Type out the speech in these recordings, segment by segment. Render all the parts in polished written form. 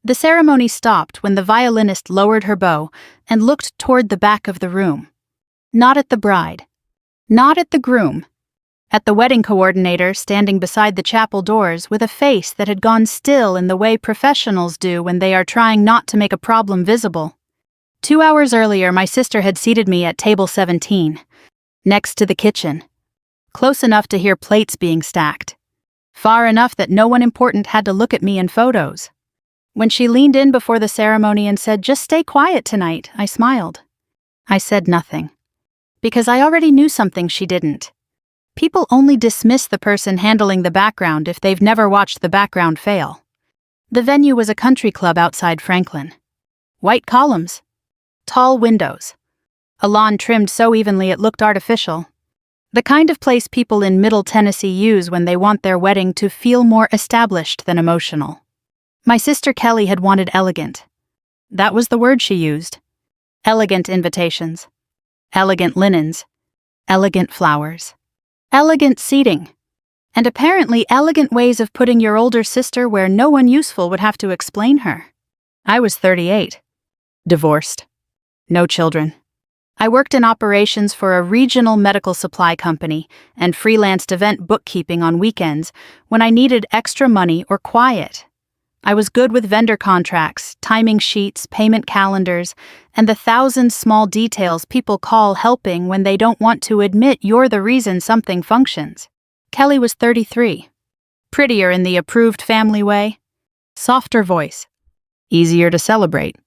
The ceremony stopped when the violinist lowered her bow and looked toward the back of the room. Not at the bride. Not at the groom. At the wedding coordinator standing beside the chapel doors with a face that had gone still in the way professionals do when they are trying not to make a problem visible. 2 hours earlier, my sister had seated me at table 17, next to the kitchen, close enough to hear plates being stacked, far enough that no one important had to look at me in photos. When she leaned in before the ceremony and said, "Just stay quiet tonight," I smiled. I said nothing, because I already knew something she didn't. People only dismiss the person handling the background if they've never watched the background fail. The venue was a country club outside Franklin. White columns. Tall windows. A lawn trimmed so evenly it looked artificial. The kind of place people in Middle Tennessee use when they want their wedding to feel more established than emotional. My sister Kelly had wanted elegant. That was the word she used. Elegant invitations. Elegant linens. Elegant flowers. Elegant seating. And apparently elegant ways of putting your older sister where no one useful would have to explain her. I was 38. Divorced. No children. I worked in operations for a regional medical supply company and freelanced event bookkeeping on weekends when I needed extra money or quiet. I was good with vendor contracts, timing sheets, payment calendars, and the 1,000 small details people call helping when they don't want to admit you're the reason something functions. Kelly was 33. Prettier in the approved family way. Softer voice. Easier to celebrate.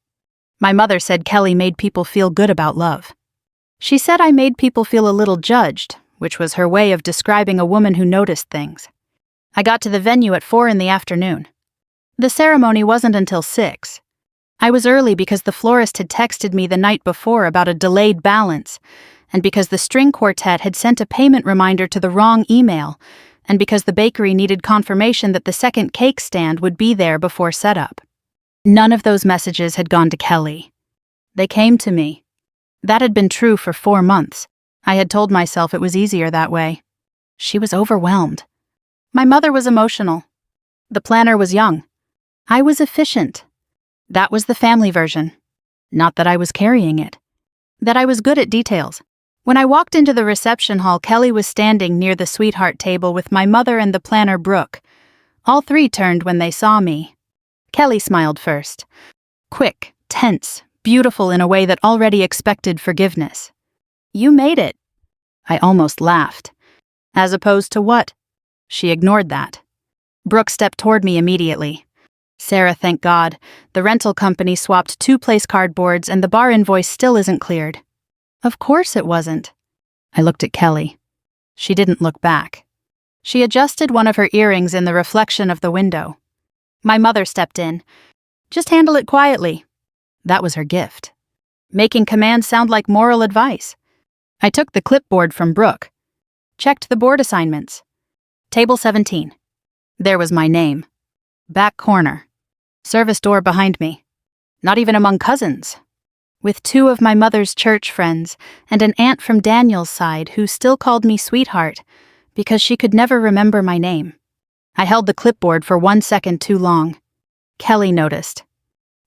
My mother said Kelly made people feel good about love. She said I made people feel a little judged, which was her way of describing a woman who noticed things. I got to the venue at 4 in the afternoon. The ceremony wasn't until 6. I was early because the florist had texted me the night before about a delayed balance, and because the string quartet had sent a payment reminder to the wrong email, and because the bakery needed confirmation that the second cake stand would be there before setup. None of those messages had gone to Kelly. They came to me. That had been true for 4 months. I had told myself it was easier that way. She was overwhelmed. My mother was emotional. The planner was young. I was efficient. That was the family version. Not that I was carrying it. That I was good at details. When I walked into the reception hall, Kelly was standing near the sweetheart table with my mother and the planner, Brooke. All three turned when they saw me. Kelly smiled first. Quick, tense, beautiful in a way that already expected forgiveness. "You made it." I almost laughed. "As opposed to what?" She ignored that. Brooke stepped toward me immediately. "Sarah, thank God. The rental company swapped 2 place cardboards and the bar invoice still isn't cleared." Of course it wasn't. I looked at Kelly. She didn't look back. She adjusted one of her earrings in the reflection of the window. My mother stepped in. "Just handle it quietly." That was her gift. Making commands sound like moral advice. I took the clipboard from Brooke. Checked the board assignments. Table 17. There was my name. Back corner. Service door behind me. Not even among cousins. With 2 of my mother's church friends and an aunt from Daniel's side who still called me sweetheart because she could never remember my name. I held the clipboard for 1 second too long. Kelly noticed.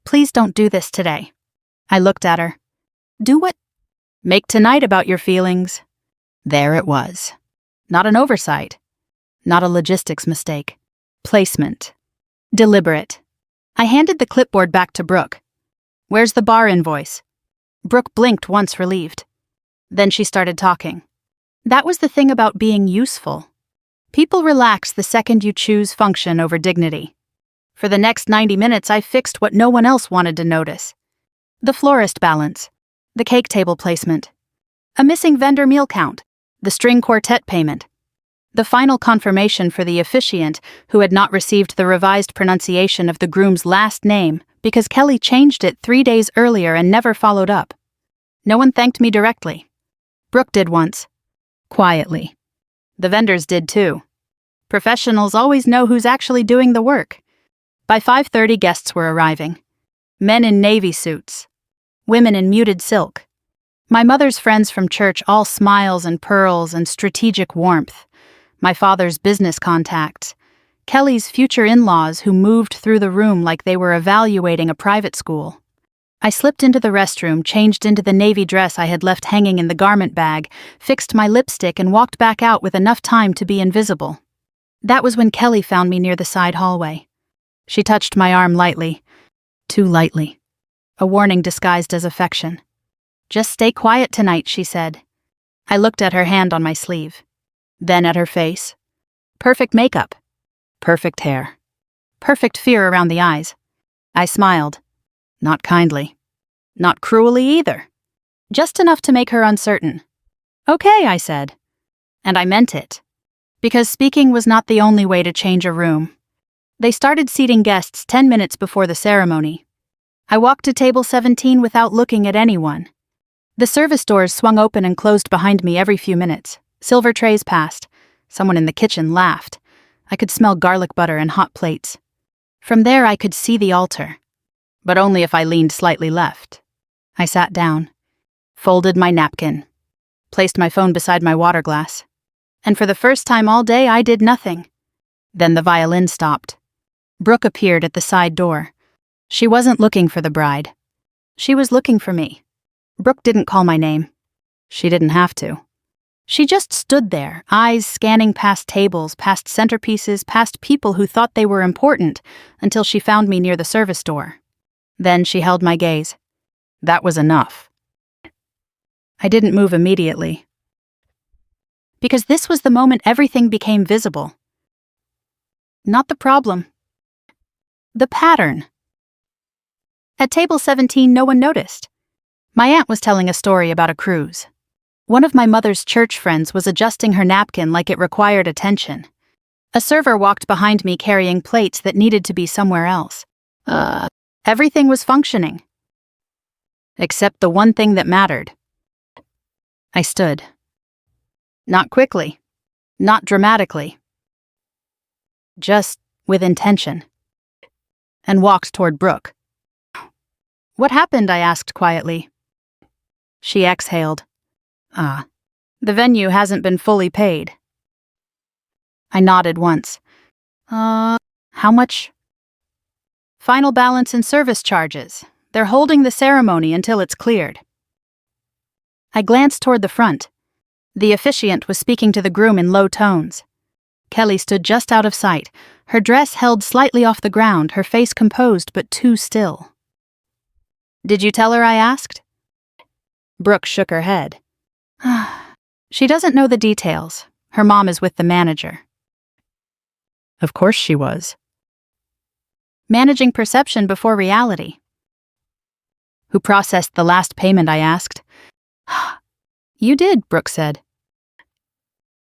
"Please don't do this today." I looked at her. "Do what?" "Make tonight about your feelings." There it was. Not an oversight. Not a logistics mistake. Placement. Deliberate. I handed the clipboard back to Brooke. "Where's the bar invoice?" Brooke blinked once, relieved. Then she started talking. That was the thing about being useful. People relax the second you choose function over dignity. For the next 90 minutes, I fixed what no one else wanted to notice. The florist balance. The cake table placement. A missing vendor meal count. The string quartet payment. The final confirmation for the officiant who had not received the revised pronunciation of the groom's last name because Kelly changed it 3 days earlier and never followed up. No one thanked me directly. Brooke did once. Quietly. The vendors did too. Professionals always know who's actually doing the work. By 5:30, guests were arriving. Men in navy suits. Women in muted silk. My mother's friends from church, all smiles and pearls and strategic warmth. My father's business contacts. Kelly's future in-laws who moved through the room like they were evaluating a private school. I slipped into the restroom, changed into the navy dress I had left hanging in the garment bag, fixed my lipstick and walked back out with enough time to be invisible. That was when Kelly found me near the side hallway. She touched my arm lightly. Too lightly. A warning disguised as affection. "Just stay quiet tonight," she said. I looked at her hand on my sleeve. Then at her face. Perfect makeup. Perfect hair. Perfect fear around the eyes. I smiled. Not kindly. Not cruelly either. Just enough to make her uncertain. "Okay," I said. And I meant it. Because speaking was not the only way to change a room. They started seating guests 10 minutes before the ceremony. I walked to table 17 without looking at anyone. The service doors swung open and closed behind me every few minutes. Silver trays passed. Someone in the kitchen laughed. I could smell garlic butter and hot plates. From there I could see the altar. But only if I leaned slightly left. I sat down, folded my napkin, placed my phone beside my water glass, and for the first time all day I did nothing. Then the violin stopped. Brooke appeared at the side door. She wasn't looking for the bride. She was looking for me. Brooke didn't call my name. She didn't have to. She just stood there, eyes scanning past tables, past centerpieces, past people who thought they were important, until she found me near the service door. Then she held my gaze. That was enough. I didn't move immediately. Because this was the moment everything became visible. Not the problem. The pattern. At table 17, no one noticed. My aunt was telling a story about a cruise. One of my mother's church friends was adjusting her napkin like it required attention. A server walked behind me carrying plates that needed to be somewhere else. Everything was functioning. Except the one thing that mattered. I stood. Not quickly. Not dramatically. Just with intention. And walked toward Brooke. "What happened?" I asked quietly. She exhaled. The venue hasn't been fully paid." I nodded once. How much?" "Final balance and service charges. They're holding the ceremony until it's cleared." I glanced toward the front. The officiant was speaking to the groom in low tones. Kelly stood just out of sight, her dress held slightly off the ground, her face composed but too still. "Did you tell her?" I asked. Brooke shook her head. "She doesn't know the details. Her mom is with the manager." Of course she was. Managing perception before reality. "Who processed the last payment?" I asked. "You did," Brooke said.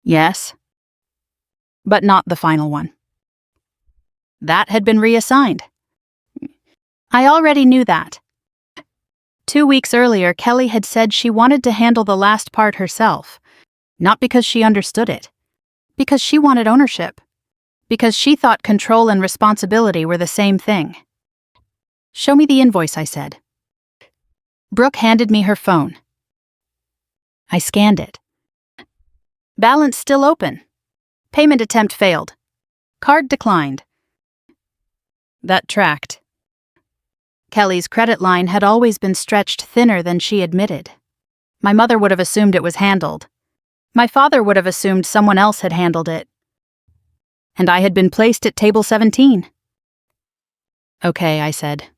"Yes. But not the final one. That had been reassigned." I already knew that. 2 weeks earlier, Kelly had said she wanted to handle the last part herself. Not because she understood it. Because she wanted ownership. Because she thought control and responsibility were the same thing. "Show me the invoice," I said. Brooke handed me her phone. I scanned it. Balance still open. Payment attempt failed. Card declined. That tracked. Kelly's credit line had always been stretched thinner than she admitted. My mother would have assumed it was handled. My father would have assumed someone else had handled it. And I had been placed at table 17. "Okay," I said.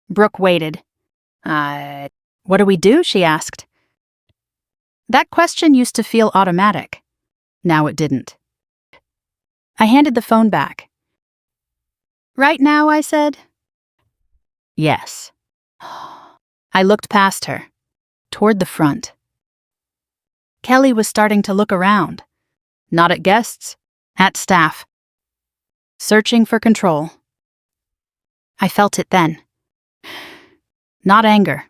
Brooke waited. What do we do?" she asked. That question used to feel automatic. Now it didn't. I handed the phone back. "Right now," I said. "Yes." I looked past her, toward the front. Kelly was starting to look around. Not at guests, at staff. Searching for control. I felt it then. Not anger.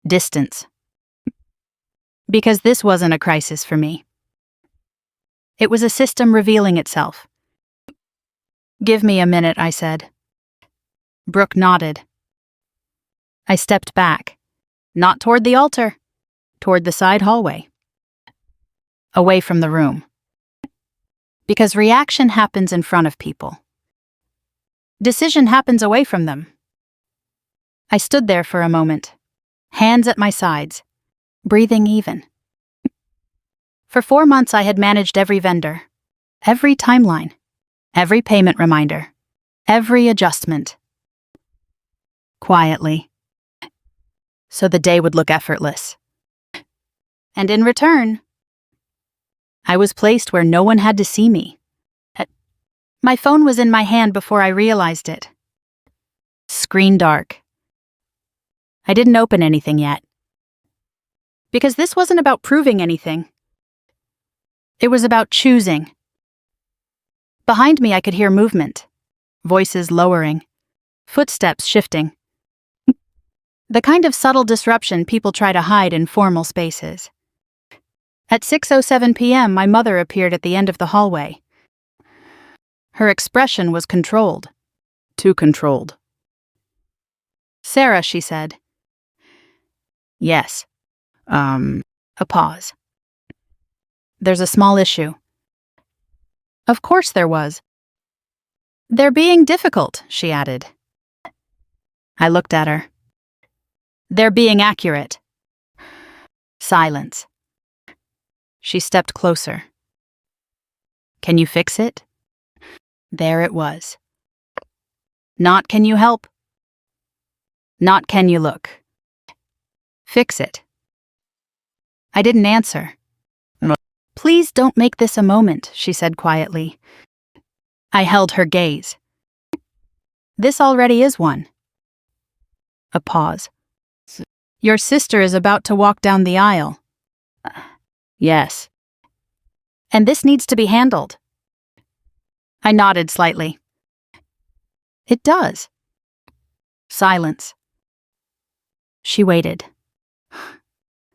Distance. Because this wasn't a crisis for me. It was a system revealing itself. "Give me a minute," I said. Brooke nodded. I stepped back. Not toward the altar. Toward the side hallway. Away from the room. Because reaction happens in front of people. Decision happens away from them. I stood there for a moment, hands at my sides, breathing even. For 4 months I had managed every vendor, every timeline, every payment reminder, every adjustment. Quietly. So the day would look effortless. And in return, I was placed where no one had to see me. My phone was in my hand before I realized it. Screen dark. I didn't open anything yet. Because this wasn't about proving anything. It was about choosing. Behind me I could hear movement, voices lowering, footsteps shifting. The kind of subtle disruption people try to hide in formal spaces. At 6:07 p.m., my mother appeared at the end of the hallway. Her expression was controlled. Too controlled. "Sarah," she said. "Yes." A pause. "There's a small issue." Of course there was. "They're being difficult," she added. I looked at her. "They're being accurate." Silence. She stepped closer. "Can you fix it?" There it was. Not "can you help?" Not "can you look?" Fix it. I didn't answer. "Please don't make this a moment," she said quietly. I held her gaze. "This already is one." A pause. "Your sister is about to walk down the aisle." "Yes." "And this needs to be handled." I nodded slightly. "It does." Silence. She waited.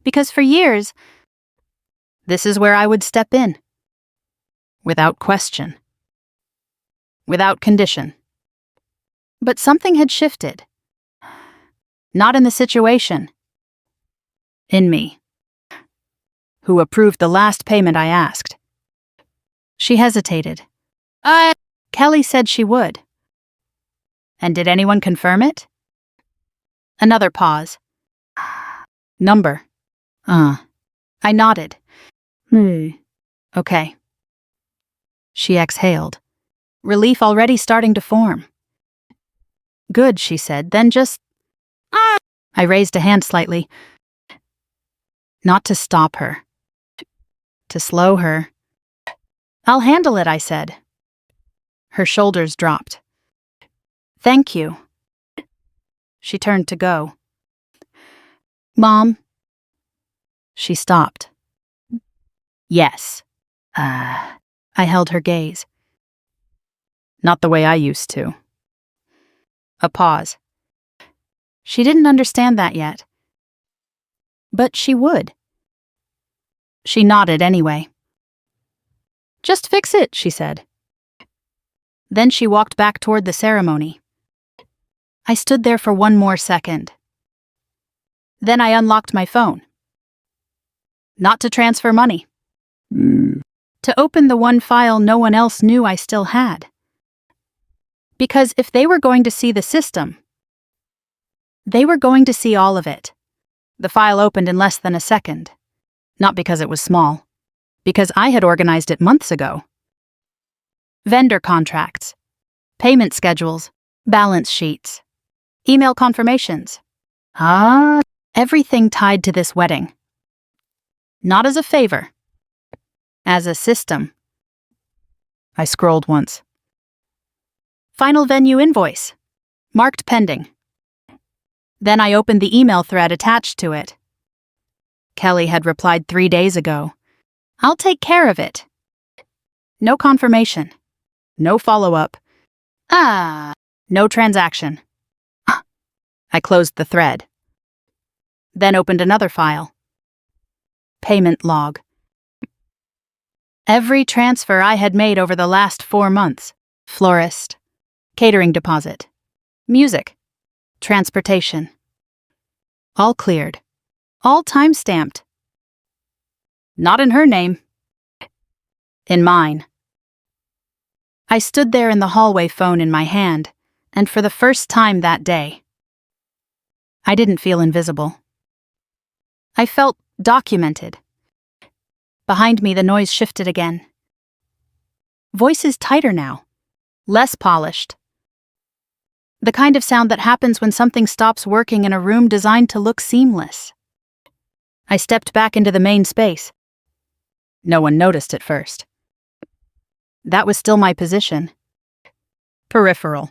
Because for years, this is where I would step in. Without question. Without condition. But something had shifted. Not in the situation. In me. Who approved the last payment I asked. She hesitated. Kelly said she would. And did anyone confirm it? Another pause. Number. I nodded. Okay. She exhaled. Relief already starting to form. Good, she said, then just... I raised a hand slightly. Not to stop her. To slow her. I'll handle it, I said. Her shoulders dropped. Thank you. She turned to go. Mom. She stopped. Yes. I held her gaze. Not the way I used to. A pause. She didn't understand that yet. But she would. She nodded anyway. Just fix it, she said. Then she walked back toward the ceremony. I stood there for one more second. Then I unlocked my phone. Not to transfer money. To open the one file no one else knew I still had. Because if they were going to see the system, they were going to see all of it. The file opened in less than a second. Not because it was small. Because I had organized it months ago. Vendor contracts, payment schedules, balance sheets, email confirmations. Everything tied to this wedding. Not as a favor. As a system. I scrolled once. Final venue invoice. Marked pending. Then I opened the email thread attached to it. Kelly had replied 3 days ago. I'll take care of it. No confirmation. No follow-up. No transaction. I closed the thread. Then opened another file. Payment log. Every transfer I had made over the last 4 months. Florist. Catering deposit. Music. Transportation. All cleared. All time-stamped. Not in her name. In mine. I stood there in the hallway, phone in my hand, and for the first time that day, I didn't feel invisible. I felt documented. Behind me, the noise shifted again. Voices tighter now, less polished. The kind of sound that happens when something stops working in a room designed to look seamless. I stepped back into the main space. No one noticed at first. That was still my position. Peripheral.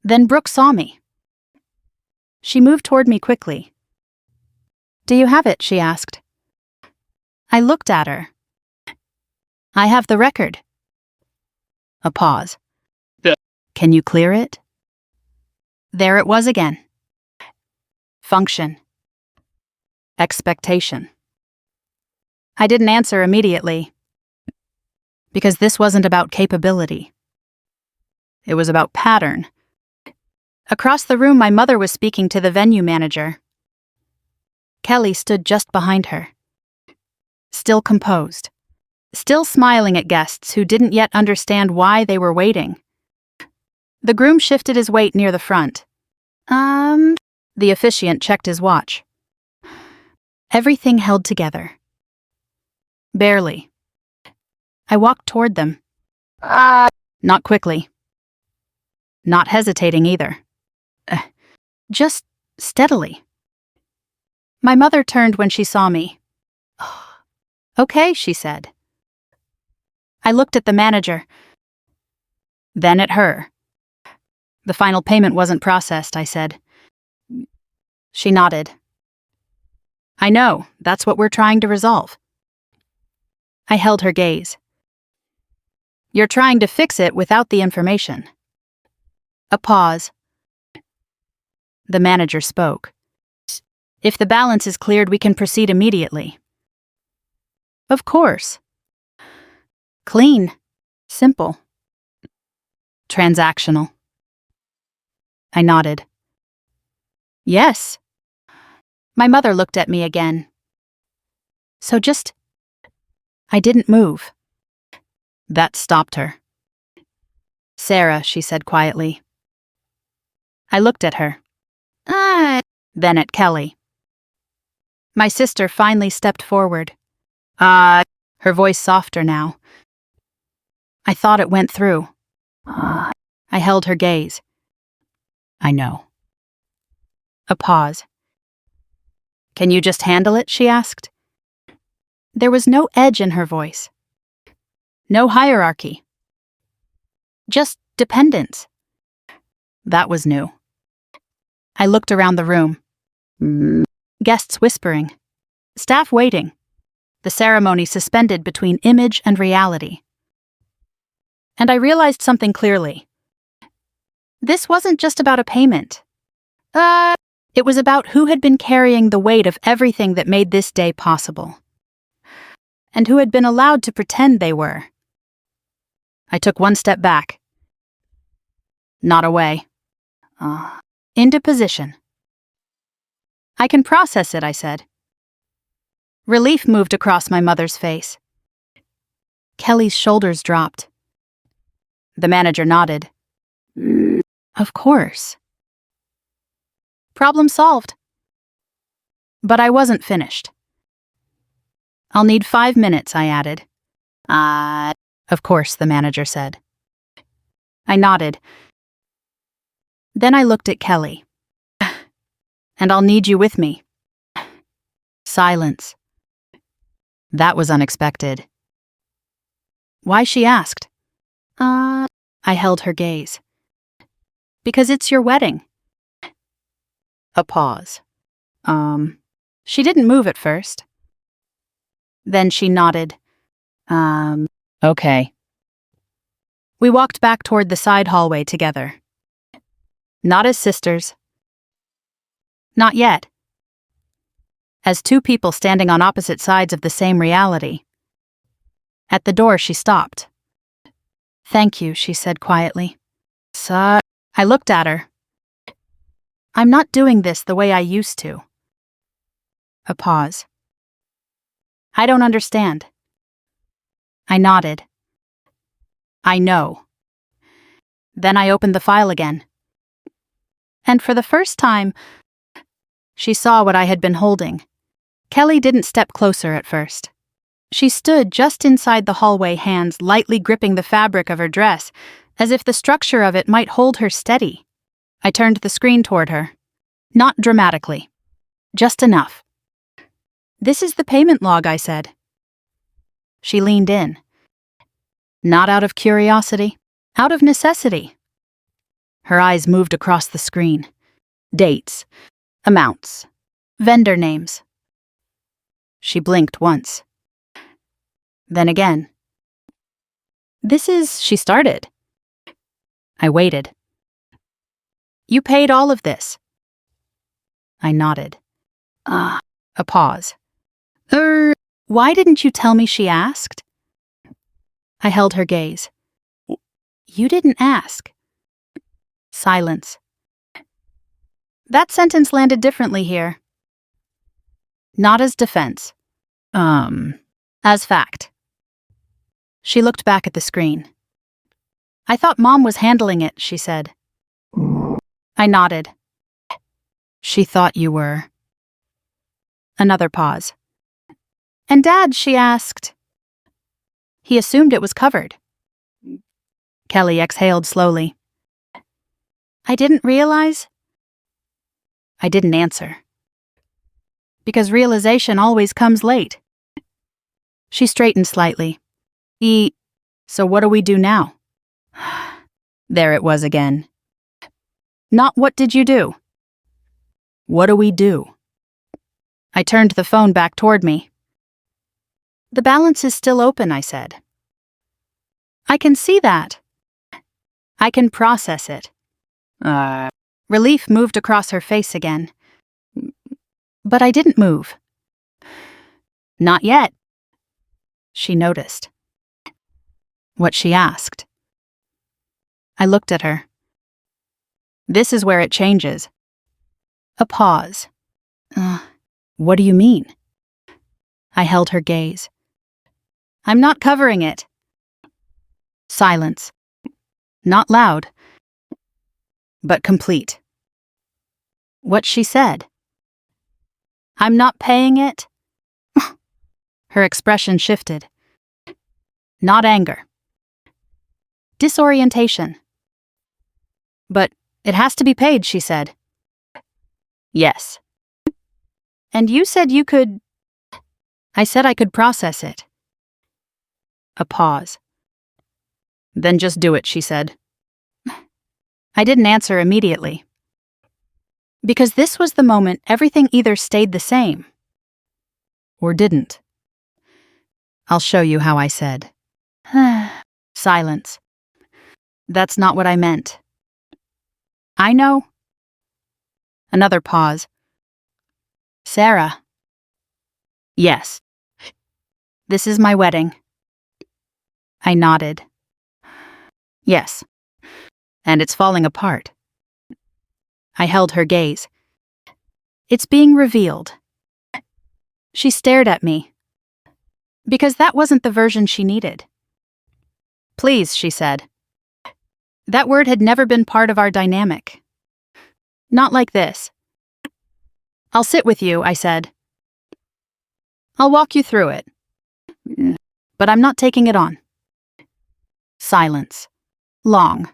Then Brooke saw me. She moved toward me quickly. "Do you have it?" she asked. I looked at her. "I have the record." A pause. Yeah. "Can you clear it?" There it was again. Function. Expectation. I didn't answer immediately, because this wasn't about capability. It was about pattern. Across the room, my mother was speaking to the venue manager. Kelly stood just behind her, still composed, still smiling at guests who didn't yet understand why they were waiting. The groom shifted his weight near the front. The officiant checked his watch. Everything held together. Barely. I walked toward them. Not quickly. Not hesitating either. Just steadily. My mother turned when she saw me. "Okay," she said. I looked at the manager, then at her. "The final payment wasn't processed," I said. She nodded. "I know, that's what we're trying to resolve." I held her gaze. "You're trying to fix it without the information." A pause. The manager spoke. "If the balance is cleared, we can proceed immediately." "Of course." Clean. Simple. Transactional. I nodded. "Yes." My mother looked at me again. "So just..." I didn't move. That stopped her. "Sarah," she said quietly. I looked at her. Then at Kelly. My sister finally stepped forward. Her voice softer now. I thought it went through. I held her gaze. "I know." A pause. "Can you just handle it?" she asked. There was no edge in her voice. No hierarchy. Just dependence. That was new. I looked around the room. Guests whispering. Staff waiting. The ceremony suspended between image and reality. And I realized something clearly. This wasn't just about a payment. It was about who had been carrying the weight of everything that made this day possible. And who had been allowed to pretend they were. I took one step back. Not away. Into position. "I can process it," I said. Relief moved across my mother's face. Kelly's shoulders dropped. The manager nodded. "Of course." Problem solved. But I wasn't finished. "I'll need 5 minutes," I added. Of course," the manager said. I nodded. Then I looked at Kelly. "And I'll need you with me." Silence. That was unexpected. "Why?" she asked. I held her gaze. "Because it's your wedding." A pause. She didn't move at first. Then she nodded. Okay." We walked back toward the side hallway together. Not as sisters. Not yet. As two people standing on opposite sides of the same reality. At the door, she stopped. "Thank you," she said quietly. I looked at her. "I'm not doing this the way I used to." A pause. "I don't understand." I nodded. I know. Then I opened the file again. And for the first time, she saw what I had been holding. Kelly didn't step closer at first. She stood just inside the hallway, hands lightly gripping the fabric of her dress, as if the structure of it might hold her steady. I turned the screen toward her. Not dramatically. Just enough. "This is the payment log," I said. She leaned in. Not out of curiosity, out of necessity. Her eyes moved across the screen. Dates, amounts, vendor names. She blinked once. Then again. "This is," she started. I waited. "You paid all of this?" I nodded. A pause. Why didn't you tell me?" she asked. I held her gaze. "You didn't ask." Silence. That sentence landed differently here. Not as defense. As fact. She looked back at the screen. "I thought Mom was handling it," she said. I nodded. "She thought you were." Another pause. "And Dad?" she asked. "He assumed it was covered." Kelly exhaled slowly. "I didn't realize." I didn't answer. Because realization always comes late. She straightened slightly. So what do we do now?" There it was again. Not what did you do? What do we do? I turned the phone back toward me. "The balance is still open," I said. "I can see that. I can process it." Relief moved across her face again. But I didn't move. "Not yet." She noticed. What she asked. I looked at her. This is where it changes. A pause. What do you mean?" I held her gaze. "I'm not covering it." Silence. Not loud, but complete. What she said. "I'm not paying it." Her expression shifted. Not anger. Disorientation. "But it has to be paid," she said. "Yes." "And you said you could..." I said I could process it. A pause. "Then just do it," she said. I didn't answer immediately. Because this was the moment everything either stayed the same or didn't. I'll show you how I said. Silence. "That's not what I meant." "I know." Another pause. "Sarah." "Yes." "This is my wedding." I nodded. "Yes. And it's falling apart." I held her gaze. "It's being revealed." She stared at me. Because that wasn't the version she needed. "Please," she said. That word had never been part of our dynamic. Not like this. "I'll sit with you," I said. "I'll walk you through it. But I'm not taking it on." Silence. Long.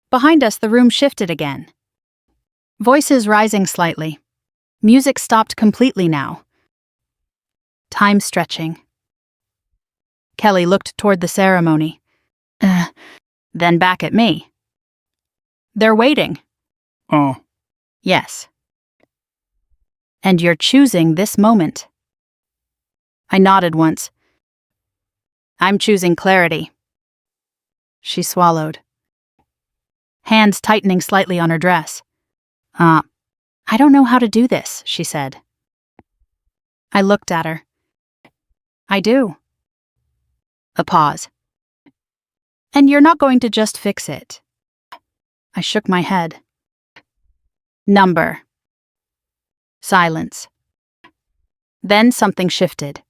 Behind us, the room shifted again. Voices rising slightly. Music stopped completely now. Time stretching. Kelly looked toward the ceremony. Then back at me. "They're waiting." Oh. "Yes." "And you're choosing this moment." I nodded once. "I'm choosing clarity." She swallowed. Hands tightening slightly on her dress. I don't know how to do this," she said. I looked at her. "I do." A pause. "And you're not going to just fix it." I shook my head. Number. Silence. Then something shifted.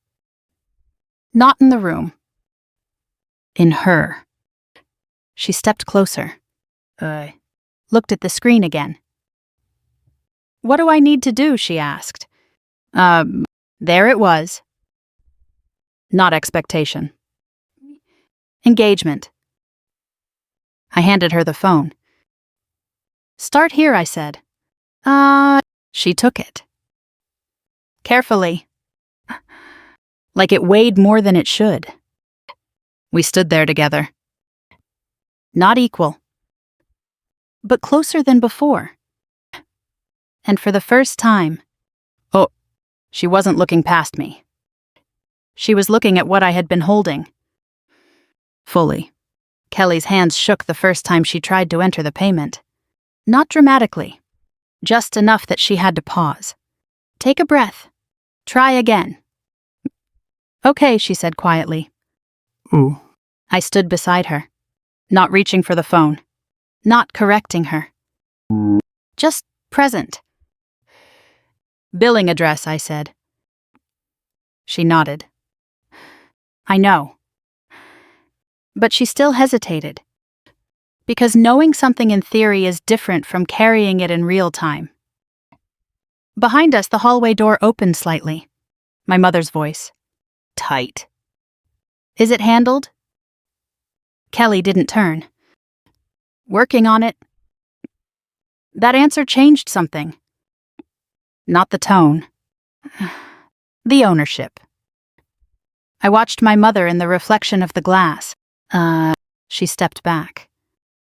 Not in the room. In her. She stepped closer. Looked at the screen again. "What do I need to do?" she asked. There it was. Not expectation. Engagement. I handed her the phone. "Start here," I said. She took it. Carefully. Like it weighed more than it should. We stood there together. Not equal, but closer than before. And for the first time, she wasn't looking past me. She was looking at what I had been holding. Fully. Kelly's hands shook the first time she tried to enter the payment. Not dramatically, just enough that she had to pause. Take a breath. Try again. "Okay," she said quietly. Ooh. I stood beside her, not reaching for the phone, not correcting her. Just present. "Billing address," I said. She nodded. "I know." But she still hesitated. Because knowing something in theory is different from carrying it in real time. Behind us, the hallway door opened slightly. My mother's voice. Tight. "Is it handled?" Kelly didn't turn. "Working on it." That answer changed something. Not the tone. The ownership. I watched my mother in the reflection of the glass. She stepped back.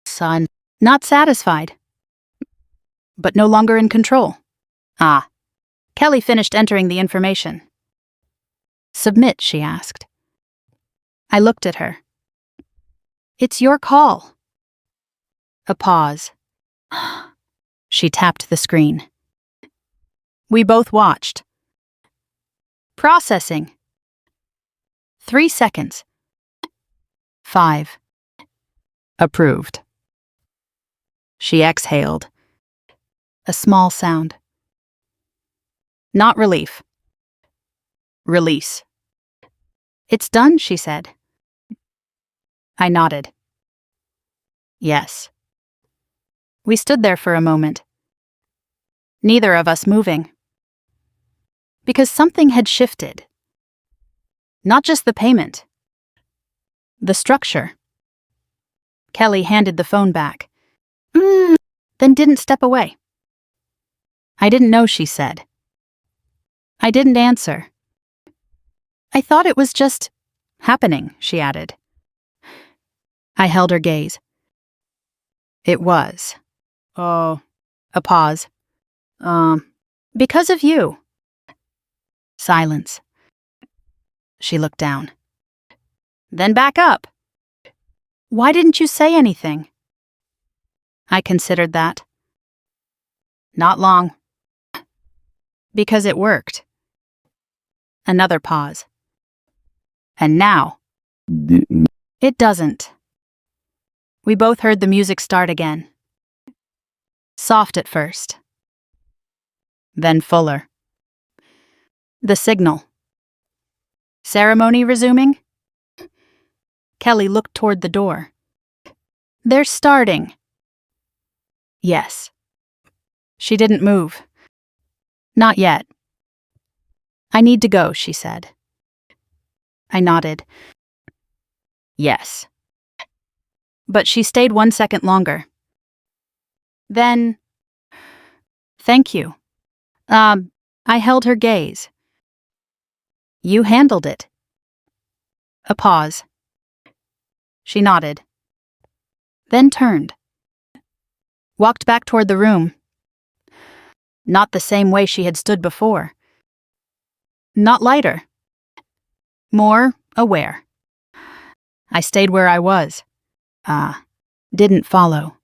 Son. Not satisfied. But no longer in control. Kelly finished entering the information. "Submit," she asked. I looked at her. "It's your call." A pause. She tapped the screen. We both watched. Processing. 3 seconds. 5. Approved. She exhaled. A small sound. Not relief. Release. "It's done," she said. I nodded. Yes. We stood there for a moment. Neither of us moving. Because something had shifted. Not just the payment. The structure. Kelly handed the phone back. Then didn't step away. "I didn't know," she said. I didn't answer. "I thought it was just happening," she added. I held her gaze. "It was." A pause. "Because of you." Silence. She looked down. "Then back up." "Why didn't you say anything?" I considered that. Not long. Because it worked. Another pause. And now, it doesn't. We both heard the music start again. Soft at first. Then fuller. The signal. Ceremony resuming? Kelly looked toward the door. "They're starting." Yes. She didn't move. Not yet. "I need to go," she said. I nodded. Yes. But she stayed 1 second longer. Then, "Thank you." I held her gaze. "You handled it." A pause. She nodded. Then turned. Walked back toward the room. Not the same way she had stood before. Not lighter. More aware. I stayed where I was. Didn't follow.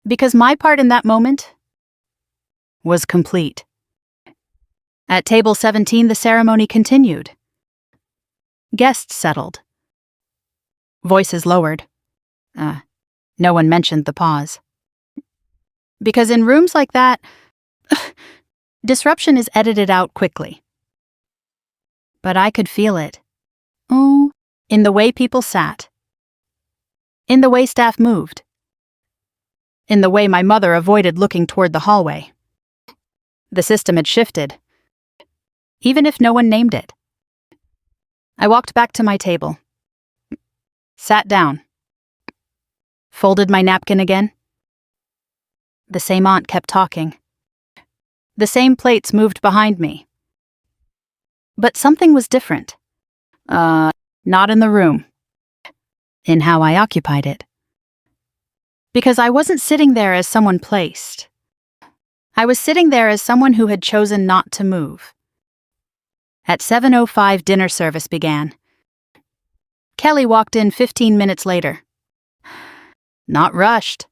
Because my part in that moment was complete. At table 17, the ceremony continued. Guests settled. Voices lowered. No one mentioned the pause. Because in rooms like that, disruption is edited out quickly. But I could feel it. In the way people sat. In the way staff moved. In the way my mother avoided looking toward the hallway. The system had shifted, even if no one named it. I walked back to my table. Sat down. Folded my napkin again. The same aunt kept talking. The same plates moved behind me. But something was different. Not in the room. In how I occupied it. Because I wasn't sitting there as someone placed. I was sitting there as someone who had chosen not to move. At 7:05, dinner service began. Kelly walked in 15 minutes later. Not rushed.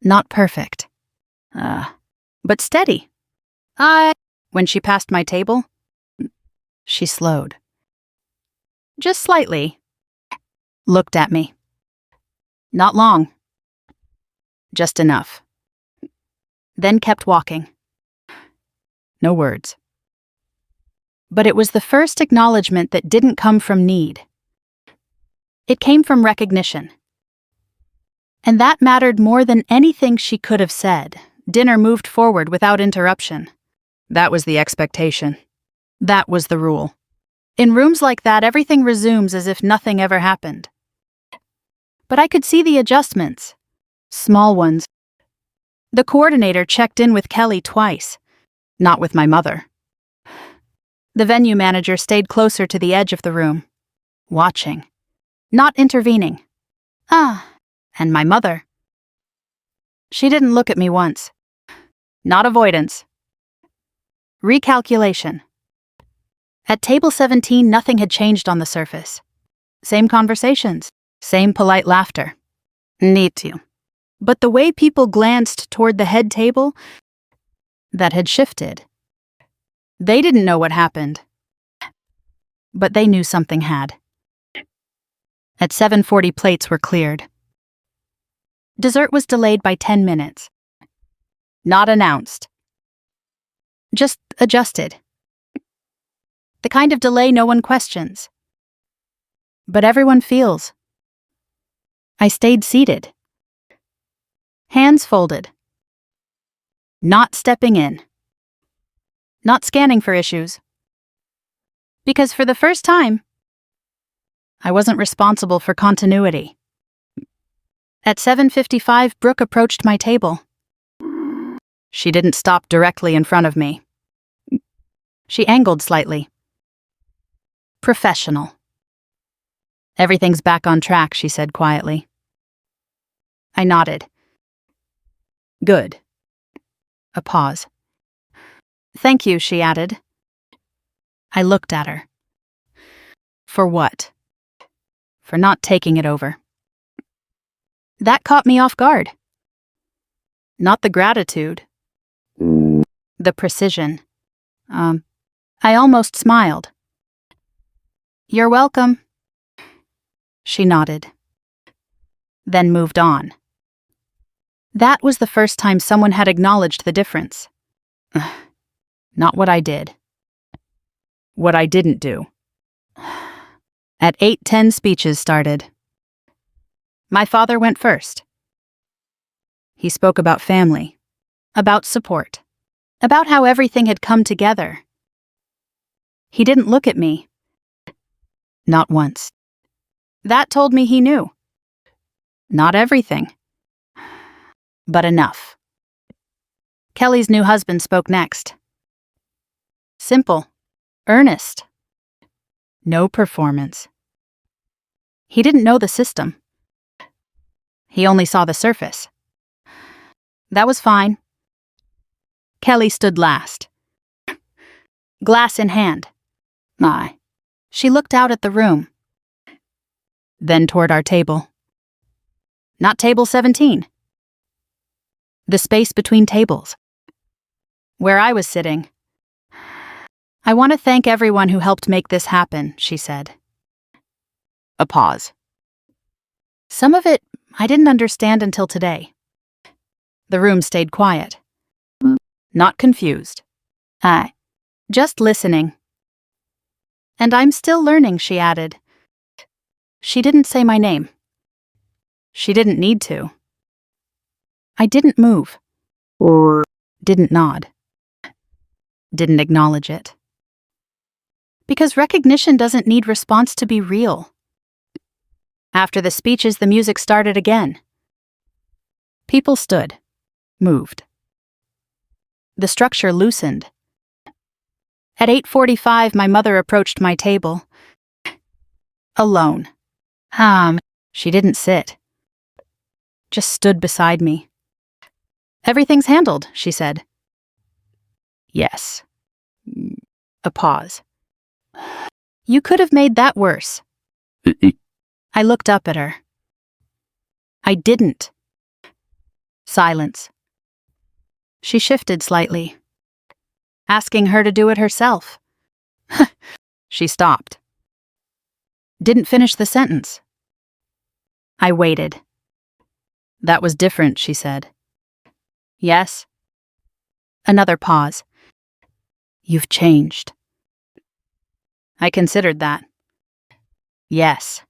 Not perfect. But steady. When she passed my table, she slowed. Just slightly. Looked at me. Not long. Just enough. Then kept walking. No words. But it was the first acknowledgement that didn't come from need. It came from recognition. And that mattered more than anything she could have said. Dinner moved forward without interruption. That was the expectation. That was the rule. In rooms like that, everything resumes as if nothing ever happened. But I could see the adjustments. Small ones. The coordinator checked in with Kelly twice. Not with my mother. The venue manager stayed closer to the edge of the room. Watching. Not intervening. And my mother. She didn't look at me once. Not avoidance. Recalculation. At table 17, nothing had changed on the surface. Same conversations. Same polite laughter. Need to. But the way people glanced toward the head table, that had shifted. They didn't know what happened. But they knew something had. At 7:40, plates were cleared. Dessert was delayed by 10 minutes. Not announced. Just adjusted. The kind of delay no one questions. But everyone feels. I stayed seated. Hands folded. Not stepping in. Not scanning for issues. Because for the first time, I wasn't responsible for continuity. At 7:55, Brooke approached my table. She didn't stop directly in front of me. She angled slightly. Professional. Everything's back on track, she said quietly. I nodded. Good. A pause. Thank you, she added. I looked at her. For what? For not taking it over. That caught me off guard. Not the gratitude. The precision. I almost smiled. You're welcome. She nodded. Then moved on. That was the first time someone had acknowledged the difference. Not what I did. What I didn't do. At 8:10, speeches started. My father went first. He spoke about family, about support, about how everything had come together. He didn't look at me. Not once. That told me he knew. Not everything. But enough. Kelly's new husband spoke next. Simple. Earnest. No performance. He didn't know the system. He only saw the surface. That was fine. Kelly stood last. Glass in hand. She looked out at the room. Then toward our table. Not table 17. The space between tables. Where I was sitting. I want to thank everyone who helped make this happen, she said. A pause. Some of it I didn't understand until today. The room stayed quiet. Not confused. Just listening. And I'm still learning, she added. She didn't say my name. She didn't need to. I didn't move. Or didn't nod. Didn't acknowledge it. Because recognition doesn't need response to be real. After the speeches, the music started again. People stood, moved. The structure loosened. At 8:45, my mother approached my table. Alone. She didn't sit. Just stood beside me. Everything's handled, she said. Yes. A pause. You could have made that worse. I looked up at her. I didn't. Silence. She shifted slightly. Asking her to do it herself. She stopped. Didn't finish the sentence. I waited. That was different, she said. Yes. Another pause. You've changed. I considered that. Yes.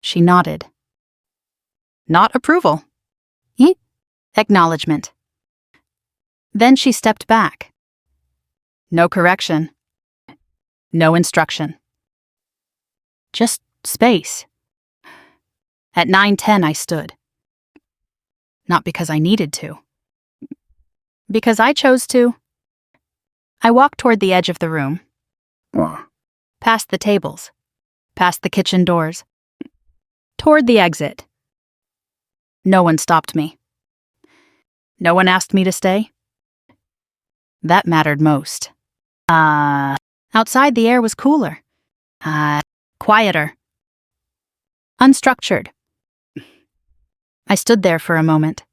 She nodded. Not approval. Acknowledgement. Then she stepped back. No correction. No instruction. Just space. At 9:10 I stood. Not because I needed to. Because I chose to. I walked toward the edge of the room. Past the tables. Past the kitchen doors. Toward the exit. No one stopped me. No one asked me to stay. That mattered most. Outside the air was cooler. Quieter. Unstructured. I stood there for a moment.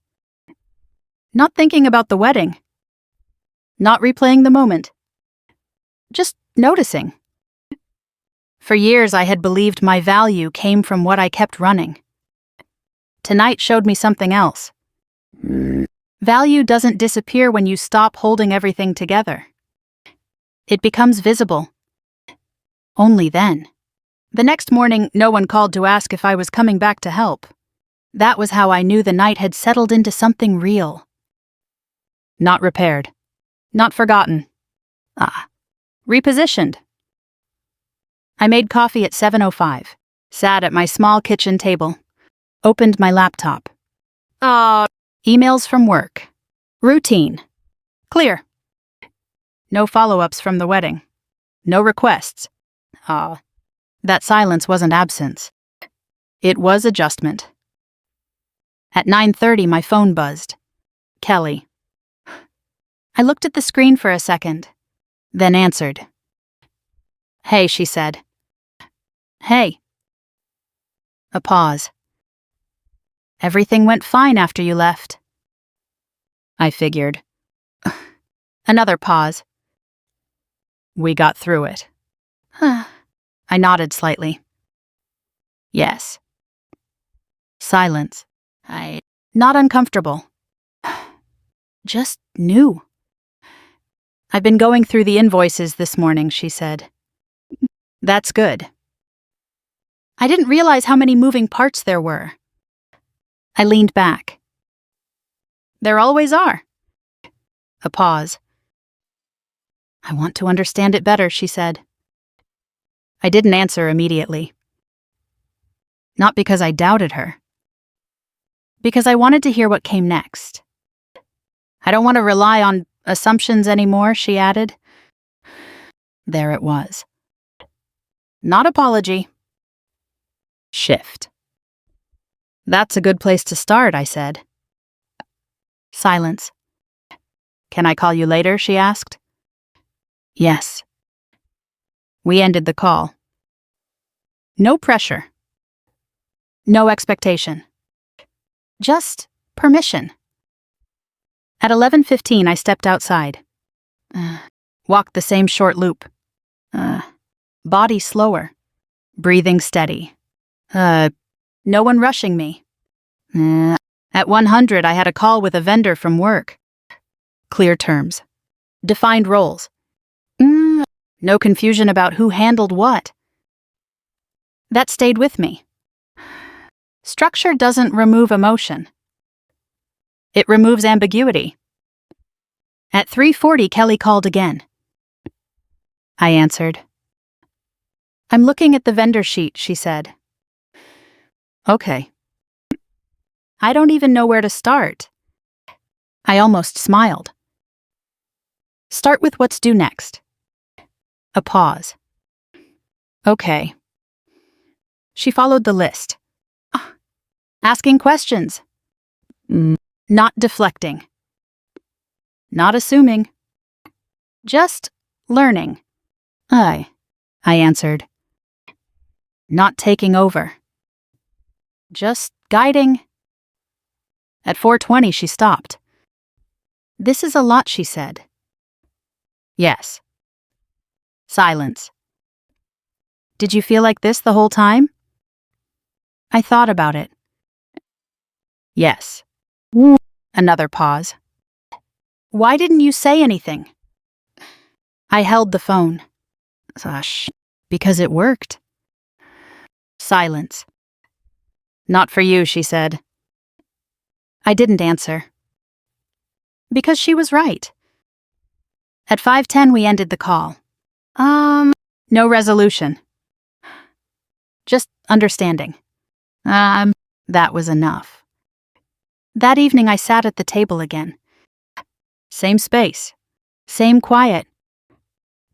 Not thinking about the wedding. Not replaying the moment. Just noticing. For years I had believed my value came from what I kept running. Tonight showed me something else. Value doesn't disappear when you stop holding everything together. It becomes visible. Only then. The next morning, no one called to ask if I was coming back to help. That was how I knew the night had settled into something real. Not repaired. Not forgotten. Repositioned. I made coffee at 7:05, sat at my small kitchen table, opened my laptop. Emails from work. Routine. Clear. No follow-ups from the wedding. No requests. That silence wasn't absence. It was adjustment. At 9:30, my phone buzzed. Kelly. I looked at the screen for a second, then answered. Hey, she said. Hey. A pause. Everything went fine after you left. I figured. Another pause. We got through it. I nodded slightly. Yes. Silence. Not uncomfortable. Just new. I've been going through the invoices this morning, she said. That's good. I didn't realize how many moving parts there were. I leaned back. There always are. A pause. I want to understand it better, she said. I didn't answer immediately. Not because I doubted her. Because I wanted to hear what came next. I don't want to rely on assumptions anymore, she added. There it was. Not apology. Shift. That's a good place to start, I said. Silence. Can I call you later, she asked. Yes. We ended the call. No pressure. No expectation. Just permission. At 11:15, I stepped outside. Walked the same short loop. Body slower. Breathing steady. No one rushing me. At 100, I had a call with a vendor from work. Clear terms. Defined roles. No confusion about who handled what. That stayed with me. Structure doesn't remove emotion. It removes ambiguity. At 3:40, Kelly called again. I answered. I'm looking at the vendor sheet, she said. Okay. I don't even know where to start. I almost smiled. Start with what's due next. A pause. Okay. She followed the list. Asking questions. Not deflecting. Not assuming. Just learning. I answered. Not taking over. Just guiding. At 4:20, she stopped. This is a lot, she said. Yes. Silence. Did you feel like this the whole time? I thought about it. Yes. Another pause. Why didn't you say anything? I held the phone. Because it worked. Silence. Not for you, she said. I didn't answer. Because she was right. At 5:10, we ended the call. No resolution. Just understanding. That was enough. That evening, I sat at the table again. Same space. Same quiet.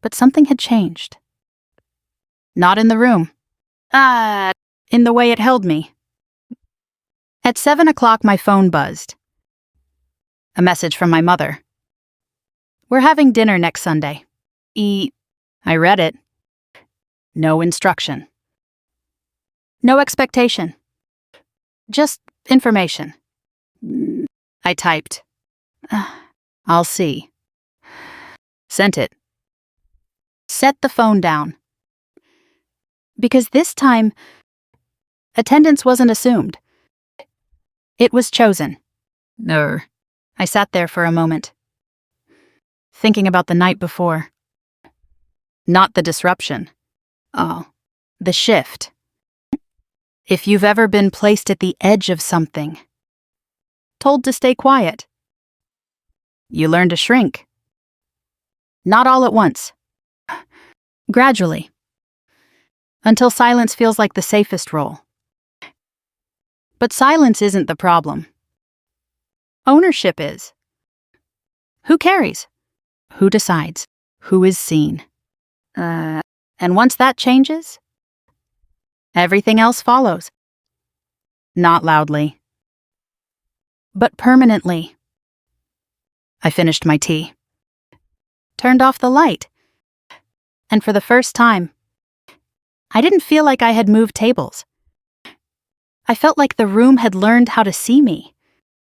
But something had changed. Not in the room. In the way it held me. At 7 o'clock, my phone buzzed. A message from my mother. We're having dinner next Sunday. I read it. No instruction. No expectation. Just information. I typed. I'll see. Sent it. Set the phone down. Because this time, attendance wasn't assumed. It was chosen. I sat there for a moment, thinking about the night before. Not the disruption. The shift. If you've ever been placed at the edge of something, told to stay quiet, you learn to shrink. Not all at once. Gradually. Until silence feels like the safest role. But silence isn't the problem. Ownership is. Who carries? Who decides? Who is seen? And once that changes, everything else follows. Not loudly, but permanently. I finished my tea. Turned off the light. And for the first time, I didn't feel like I had moved tables. I felt like the room had learned how to see me.